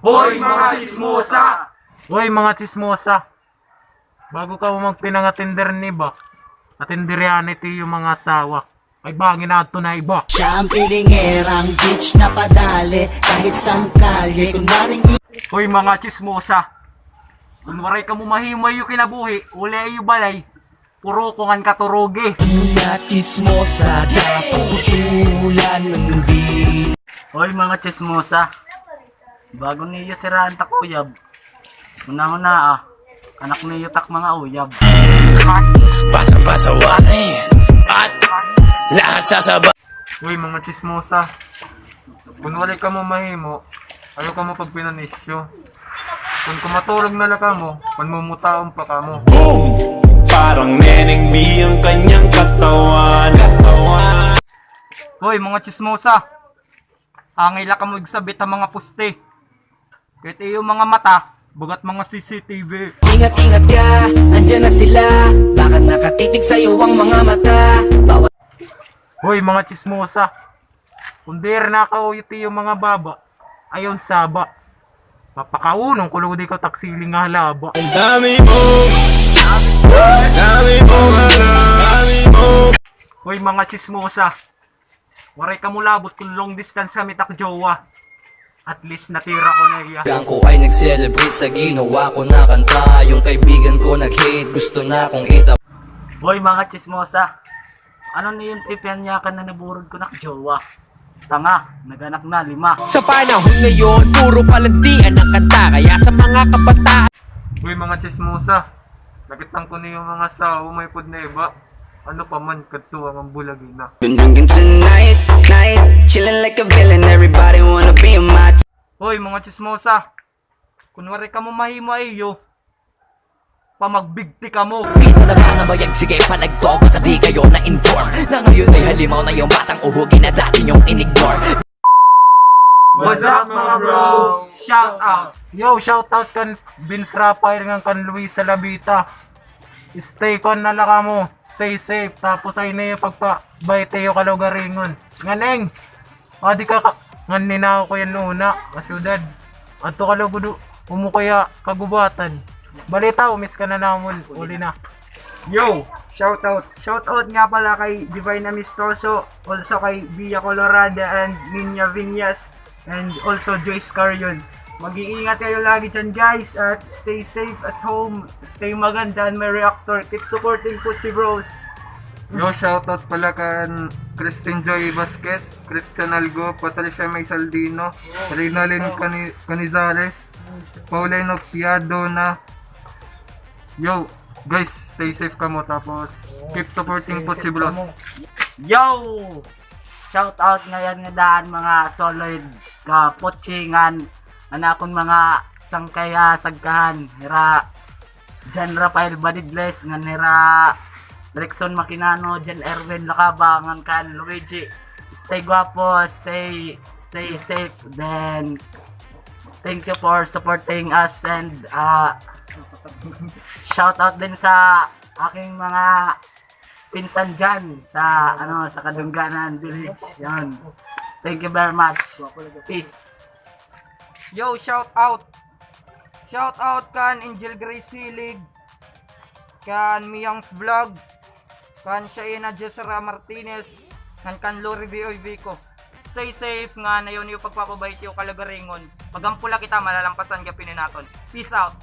Hoy mga chismosa! Hoy mga chismosa, bago ka mo magpinangatinder ni ba, atindiryanity yung mga asawa. Ay bangin na ito na iba. Siya ang pilingerang bitch na padali kahit sang kalye. Kunwaring Hoy mga chismosa! Kunwaray ka mo mahimay yung kinabuhi, uli yung balay, puro kungan katurugi. mga chismosa na putulan ng di. Hoy mga chismosa, bago niyo siraan tak uyab, una-una anak niyo tak mga uyab. Parang pasawain at lahat sasabay. Hoy mga chismosa, kunwari ka mo mahimo, ayaw ka mo pag pinanisyo. Kung kumatulog na laka mo, panmumutaon pa ka mo. Boom! Parang Neneng B ang kanyang katawan. Hoy mga chismosa, angay ka mo igsabit ang mga puste. Kahit iyo mga mata, bagat mga CCTV. Ingat-ingat ka, andyan na sila. Bakit nakatitig sa'yo ang mga mata? Bawat Hoy mga chismosa, kung di rin nakauyiti yung mga baba, ayon saba. Papakaunong kuludi ko taksiling nga halaba. Dami mo, dami mo, dami mo. Hoy mga chismosa, waray ka mo labot kung long distance kami tak jowa. At least natira ko na iya. Kaibigan ko ay nag-celebrate sa ginawa ko na kanta. Yung kaibigan ko nag-hate, gusto na akong itap. Hoy mga chismosa, ano na yung tipian niya ka na naburod ko nak jowa? Tanga, naganak na 5. Sa panahon ngayon, puro palandian ang kanta. Kaya sa mga kabataan Hoy mga chismosa, nakitang ko na yung mga sao may pod na iba. Ano pa man kadto ang bulagi na. Been drinking tonight, night, chilling like a villain. Everybody wanna be in my Hoy mga chismosa, kunwari ka mo mahimo iyo, pamagbigti ka mo. Pito na mga bayag, sige palagto. Baka di kayo na-inform na ngayon ay halimaw na yung batang uhugin na dati nyong in-ignore. What's up mga bro? Shout out! Yo, shoutout kan Vince Raphael ng kan Luis Salabita. Stay kon na laka mo, stay safe. Tapos ay na yung pagpabayte yung kalugaringon. Nganeng, di ka ngan ninaw ko yan una, kasyudad. Ato kalugudo, umukaya kagubatan. Balita, umis ka na namon, uli na. Yo! Shout out nga pala kay Divine Amistoso, also kay Via Colorada and Ninya Vinyas, and also Joyce Carion. Mag-iingat kayo lagi dyan guys at stay safe at home, stay maganda and may reactor. Keep supporting Puchi Bros. Yo, shoutout pala kan Christine Joy Vasquez, Christian Algo, Patricia May Saldino, Reynalyn Canizales, Paulino Piado na. Yo, guys, stay safe ka mo tapos keep supporting Puchi Bros. Yo! Shout out ngayon nga daan mga solid ka putsingan anakon mga sangkaya sagkahan nira Jan Rafael Badidles nga nira Rexon Makinano, Jan Erwin Lakabangan kan Luigi. Stay guapo, stay safe. Then thank you for supporting us and shout out din sa aking mga pinsan dyan sa sa Kadungganan Village. Yan. Thank you very much. Peace. Yo, shout out. Shout out kan Angel Grace Hilig, kan Miyang's Vlog, kan Shaina Jessera Martinez, kan Lori Dioy Vico. Stay safe nga na yun yung pagpapabait yung kalagaringon. Pagampula kita malalampasan ka pininaton. Peace out.